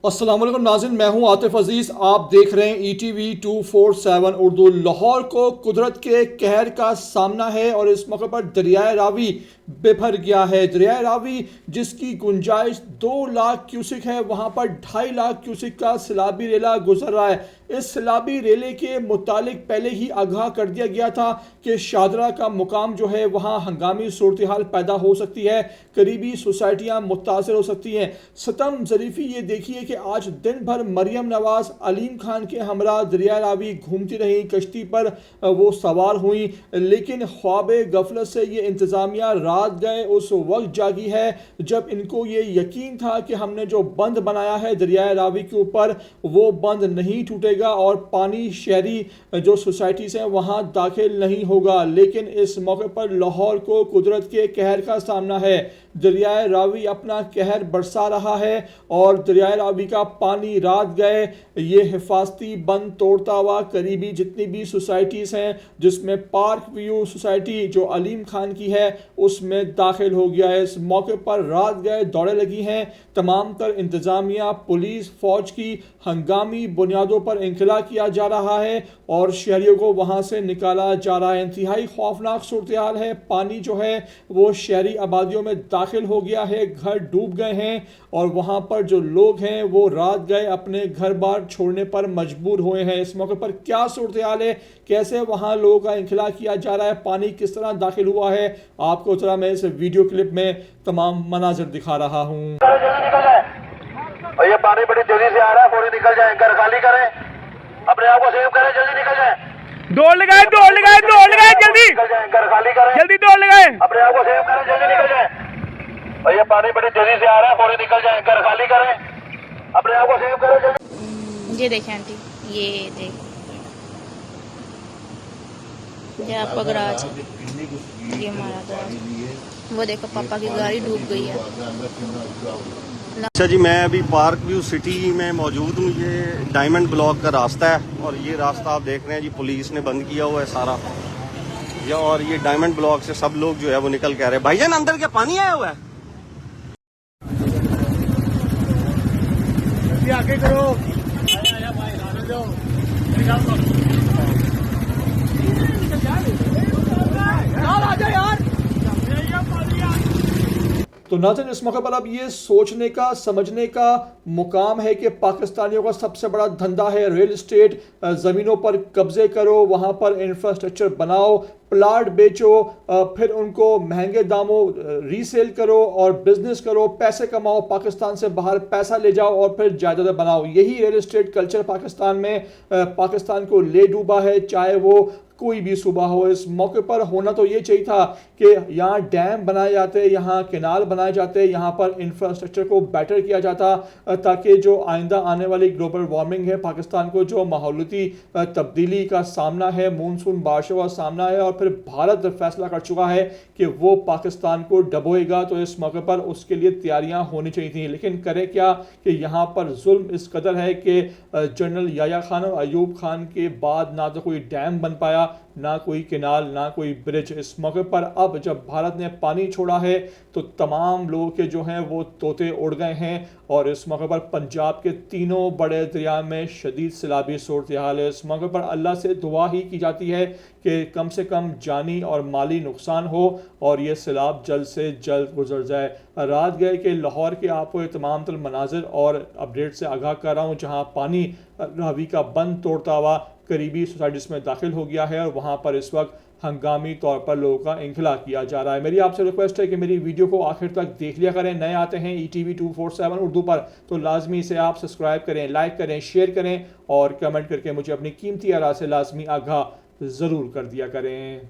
अस्सलाम वालेकुम नाज़रीन, मैं हूं आतिफ अजीज़। आप देख रहे हैं ETV 247 उर्दू। लाहौर को कुदरत के कहर का सामना है और इस मौके पर दरियाए रावी बेभर गया है। दरियाए रावी जिसकी गुंजाइश 2 लाख क्यूसिक है, वहां पर 2.5 लाख क्यूसिक का सैलाबी रेला गुजर रहा है। इस सैलाबी रेले के मुतालिक पहले ही आगाह कर दिया गया था कि शादरा का मुकाम जो है वहाँ हंगामी सूरत हाल पैदा हो सकती है, करीबी सोसाइटियाँ मुतासर हो सकती हैं। सतम ज़रीफ़ी ये देखिए कि आज दिन भर मरियम नवाज अलीम खान के हमरा दरिया रावी घूमती रही, कश्ती पर वो सवार हुई, लेकिन ख्वाब गफलत से ये इंतज़ामिया रात गए उस वक्त जागी है जब इनको ये यकीन था कि हमने जो बंद बनाया है दरिया रावी के ऊपर वो बंद नहीं टूटेगा और पानी शहरी जो सोसाइटीज़ हैं वहाँ दाखिल नहीं होगा। लेकिन इस मौके पर लाहौर को कुदरत के कहर का सामना है। दरियाए रावी अपना कहर बरसा रहा है और दरियाए रावी का पानी रात गए ये हिफाजती बंद तोड़ता हुआ करीबी जितनी भी सोसाइटीज़ हैं, जिसमें पार्क व्यू सोसाइटी जो अलीम खान की है उसमें दाखिल हो गया है। इस मौके पर रात गए दौड़े लगी हैं। तमाम तर इंतज़ामिया पुलिस फ़ौज की हंगामी बुनियादों पर इंखला किया जा रहा है और शहरियों को वहाँ से निकाला जा रहा है। इंतहाई खौफनाक सूरत हाल है। पानी जो है वो शहरी आबादियों में दाखिल हो गया है, घर डूब गए हैं और वहाँ पर जो लोग हैं वो रात गए अपने घर बार छोड़ने पर मजबूर हुए हैं। इस मौके पर क्या सूरत हाल है, कैसे वहाँ लोगों का इंखला किया जा रहा है, पानी किस तरह दाखिल हुआ है, आपको तरह मैं इस वीडियो क्लिप में तमाम मनाजिर दिखा रहा हूँ। और ये पानी बड़ी तेजी से आ रहा है, फौरी निकल जाए, घर खाली करें, अपने आप को सेव करें, जल्दी निकल जाए। दौड़ लगाए जल्दी निकल जाए, घर खाली करें, जल्दी दौड़ लगाए। अपने आप को सेव करें, जल्दी निकल जाए। और ये पानी बड़ी तेजी से आ रहा है, फौरी निकल जाए, घर खाली करें, अपने आप को सेव करें, जल्दी। ये देखें आंटी, ये देख, ये आपका गराज है, ये हमारा गराज। वो देखो पापा की गाड़ी डूब गई है। अच्छा जी, मैं अभी पार्क व्यू सिटी में मौजूद हूँ। ये डायमंड ब्लॉक का रास्ता है और ये रास्ता आप देख रहे हैं जी, पुलिस ने बंद किया हुआ है सारा ये। और ये डायमंड ब्लॉक से सब लोग जो है वो निकल के आ रहे हैं। भाईजान अंदर क्या पानी आया हुआ है? आगे करो। तो नाज़रीन, इस मौके पर अब ये सोचने का समझने का मुकाम है कि पाकिस्तानियों का सबसे बड़ा धंधा है रियल इस्टेट। ज़मीनों पर कब्जे करो, वहाँ पर इंफ्रास्ट्रक्चर बनाओ, प्लाट बेचो, फिर उनको महंगे दामों रीसेल करो और बिजनेस करो, पैसे कमाओ, पाकिस्तान से बाहर पैसा ले जाओ और फिर जायदाद बनाओ। यही रियल इस्टेट कल्चर पाकिस्तान में पाकिस्तान को ले डूबा है, चाहे वो कोई भी सूबा हो। इस मौके पर होना तो ये चाहिए था कि यहाँ डैम बनाए जाते, यहाँ केनाल बनाए जाते, यहाँ पर इंफ्रास्ट्रक्चर को बेटर किया जाता ताकि जो आइंदा आने वाली ग्लोबल वार्मिंग है, पाकिस्तान को जो माहौलियाती तब्दीली का सामना है, मानसून बारिशों का सामना है और फिर भारत फैसला कर चुका है कि वो पाकिस्तान को डबोएगा, तो इस मौके पर उसके लिए तैयारियाँ होनी चाहिए थी। लेकिन करें क्या कि यहाँ पर जुल्म इस कदर है कि जनरल याया खान और अयूब खान के बाद ना तो कोई डैम बन पाया, ना कोई केनाल, ना कोई ब्रिज। इस मौके पर अब जब भारत ने पानी छोड़ा है तो तमाम लोगों के जो हैं वो तोते उड़ गए हैं और इस मौके पर पंजाब के तीनों बड़े दरिया में शदीद सैलाबी सूरत हाल है। इस मौके पर अल्लाह से दुआ ही की जाती है कि कम से कम जानी और माली नुकसान हो और ये सैलाब जल्द से जल्द गुजर जाए। रात गए कि लाहौर के आपको तमाम तर मनाजिर और अपडेट से आगाह कर रहा हूँ, जहाँ पानी रावी का बंद तोड़ता हुआ करीबी सोसाइटीज़ में दाखिल हो गया है और वहाँ पर इस वक्त हंगामी तौर पर लोगों का इंखला किया जा रहा है। मेरी आपसे रिक्वेस्ट है कि मेरी वीडियो को आखिर तक देख लिया करें। नए आते हैं ETV 247 उर्दू पर तो लाजमी से आप सब्सक्राइब करें, लाइक करें, शेयर करें और कमेंट करके मुझे अपनी कीमती आरा से लाजमी आगाह ज़रूर कर दिया करें।